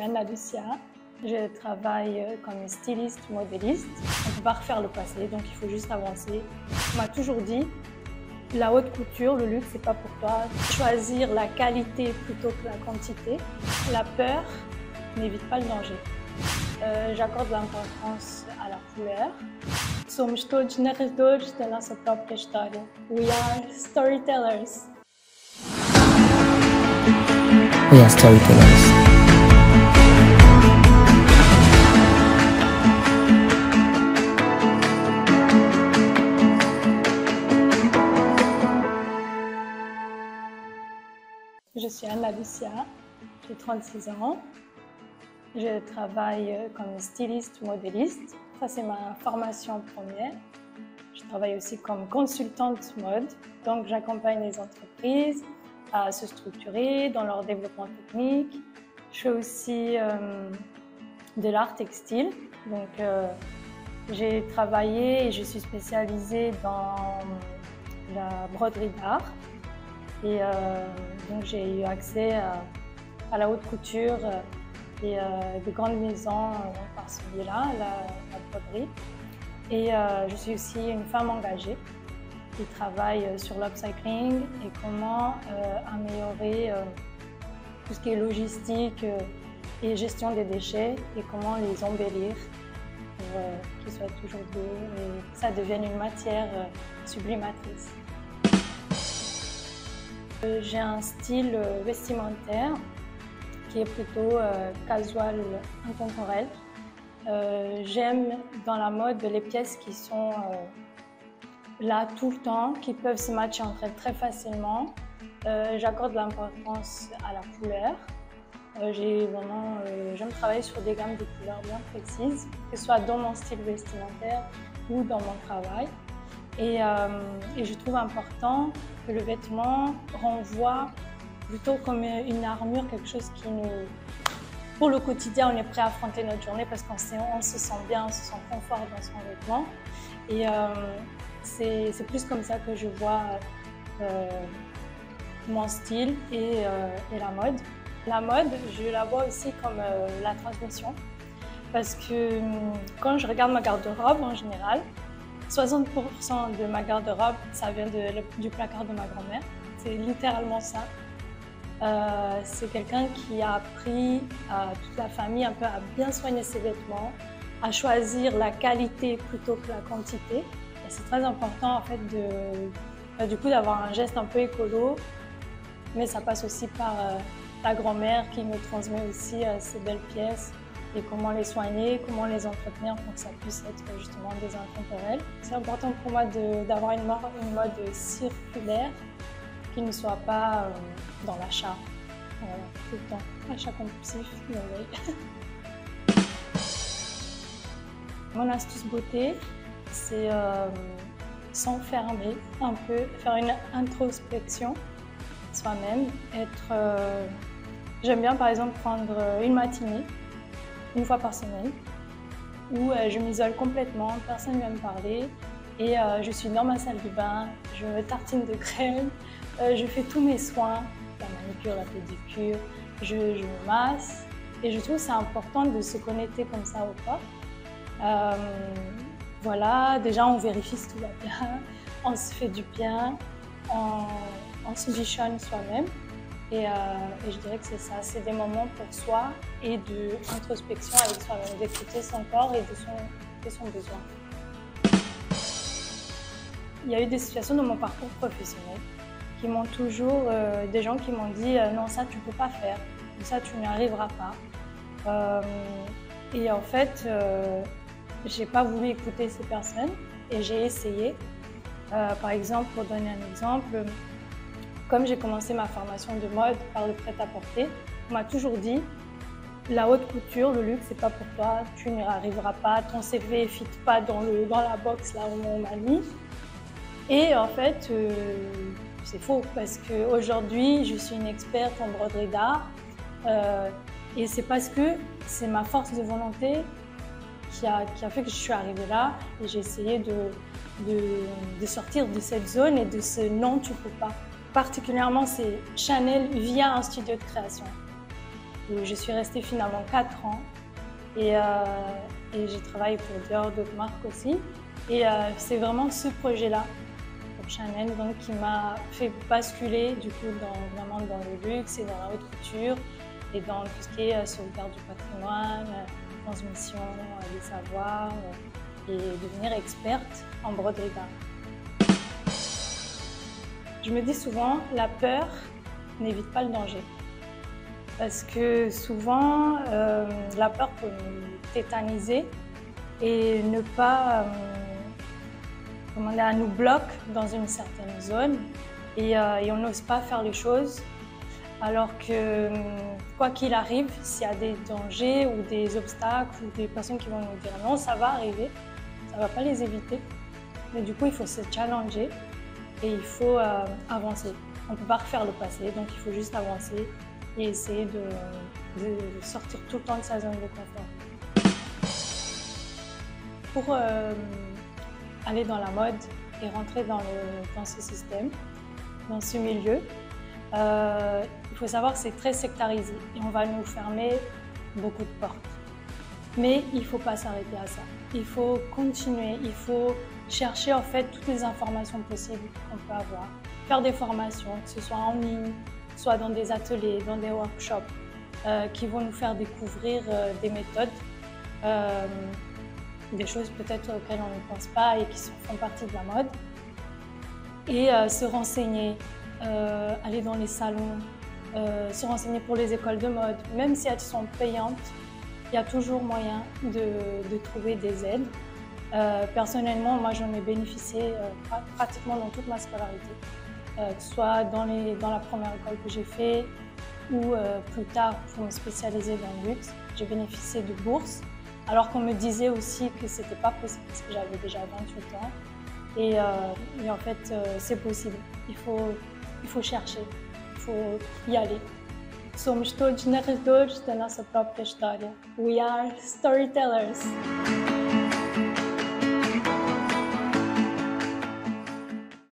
Anna Lucia. Je travaille comme styliste, modéliste. On ne peut pas refaire le passé, donc il faut juste avancer. On m'a toujours dit, la haute couture, le luxe, c'est pas pour toi. Choisir la qualité plutôt que la quantité. La peur n'évite pas le danger. J'accorde l'importance à la couleur. Somos todos narradores da nossa própria história. We are storytellers. We are storytellers. Je suis Anna Lucia, j'ai 36 ans. Je travaille comme styliste, modéliste. Ça, c'est ma formation première. Je travaille aussi comme consultante mode. Donc, j'accompagne les entreprises à se structurer dans leur développement technique. Je fais aussi de l'art textile. Donc, j'ai travaillé et je suis spécialisée dans la broderie d'art. Et donc, j'ai eu accès à la haute couture et de grandes maisons par ce biais-là, la broderie. Et je suis aussi une femme engagée qui travaille sur l'upcycling et comment améliorer tout ce qui est logistique et gestion des déchets et comment les embellir pour qu'ils soient toujours beaux et que ça devienne une matière sublimatrice. J'ai un style vestimentaire qui est plutôt casual, intemporel. J'aime dans la mode les pièces qui sont là tout le temps, qui peuvent se matcher entre elles très facilement. J'accorde l'importance à la couleur. J'aime travailler sur des gammes de couleurs bien précises, que ce soit dans mon style vestimentaire ou dans mon travail. Et je trouve important que le vêtement renvoie plutôt comme une armure, quelque chose qui nous... Pour le quotidien, on est prêt à affronter notre journée parce qu'on se sent bien, on se sent confort dans son vêtement. Et c'est plus comme ça que je vois mon style et la mode. La mode, je la vois aussi comme la transmission. Parce que quand je regarde ma garde-robe en général, 60% de ma garde-robe, ça vient du placard de ma grand-mère. C'est littéralement ça. C'est quelqu'un qui a appris à toute la famille un peu à bien soigner ses vêtements, à choisir la qualité plutôt que la quantité. Et c'est très important en fait du coup d'avoir un geste un peu écolo, mais ça passe aussi par la grand-mère qui me transmet aussi ces belles pièces et comment les soigner, comment les entretenir pour que ça puisse être justement des intemporels. C'est important pour moi d'avoir une mode circulaire qui ne soit pas dans l'achat, tout le temps, achat compulsif, mais oui. Mon astuce beauté, c'est s'enfermer un peu, faire une introspection soi-même, j'aime bien par exemple prendre une matinée, une fois par semaine, où je m'isole complètement, personne ne vient me parler et je suis dans ma salle de bain, je me tartine de crème, je fais tous mes soins, la manicure, la pédicure, je me masse et je trouve que c'est important de se connecter comme ça au corps. Voilà, déjà on vérifie si tout va bien, on se fait du bien, on se bichonne soi-même. Et je dirais que c'est ça, c'est des moments pour soi et d'introspection avec soi-même, d'écouter son corps et de son besoin. Il y a eu des situations dans mon parcours professionnel qui m'ont toujours, des gens qui m'ont dit non, ça tu ne peux pas faire, ça tu n'y arriveras pas. Et en fait, je n'ai pas voulu écouter ces personnes et j'ai essayé. Par exemple, pour donner un exemple, comme j'ai commencé ma formation de mode par le prêt-à-porter, on m'a toujours dit la haute couture, le luxe, c'est pas pour toi, tu n'y arriveras pas, ton CV ne fit pas dans la box là où on m'a mis. Et en fait, c'est faux parce qu'aujourd'hui, je suis une experte en broderie d'art et c'est parce que c'est ma force de volonté qui a fait que je suis arrivée là et j'ai essayé de sortir de cette zone et de ce non, tu peux pas. Particulièrement, c'est Chanel via un studio de création. où je suis restée finalement 4 ans. Et j'ai travaillé pour Dior, d'autres marques aussi. Et c'est vraiment ce projet-là, pour Chanel, donc, qui m'a fait basculer du coup vraiment dans le luxe et dans la haute couture et dans tout ce qui est sauvegarde du patrimoine, transmission des savoirs et devenir experte en broderie d'art. Je me dis souvent, la peur n'évite pas le danger. Parce que souvent, la peur peut nous tétaniser et ne pas, nous bloque dans une certaine zone et on n'ose pas faire les choses. Alors que, quoi qu'il arrive, s'il y a des dangers ou des obstacles ou des personnes qui vont nous dire non, ça va arriver, ça ne va pas les éviter. Mais du coup, il faut se challenger et il faut avancer. On ne peut pas refaire le passé, donc il faut juste avancer et essayer de sortir tout le temps de sa zone de confort. Pour aller dans la mode et rentrer dans ce système, dans ce milieu, il faut savoir que c'est très sectarisé et on va nous fermer beaucoup de portes. Mais il ne faut pas s'arrêter à ça. Il faut continuer, il faut chercher en fait toutes les informations possibles qu'on peut avoir. Faire des formations, que ce soit en ligne, soit dans des ateliers, dans des workshops, qui vont nous faire découvrir des méthodes, des choses peut-être auxquelles on ne pense pas et qui font partie de la mode. Et se renseigner, aller dans les salons, se renseigner pour les écoles de mode. Même si elles sont payantes, il y a toujours moyen de trouver des aides. Personnellement, moi j'en ai bénéficié pratiquement dans toute ma scolarité. Que ce soit dans la première école que j'ai fait ou plus tard pour me spécialiser dans le luxe, j'ai bénéficié de bourses, alors qu'on me disait aussi que c'était pas possible parce que j'avais déjà 28 ans. Et en fait, c'est possible. Il faut chercher, il faut y aller. Somos todos narradores da nossa própria história. We are storytellers.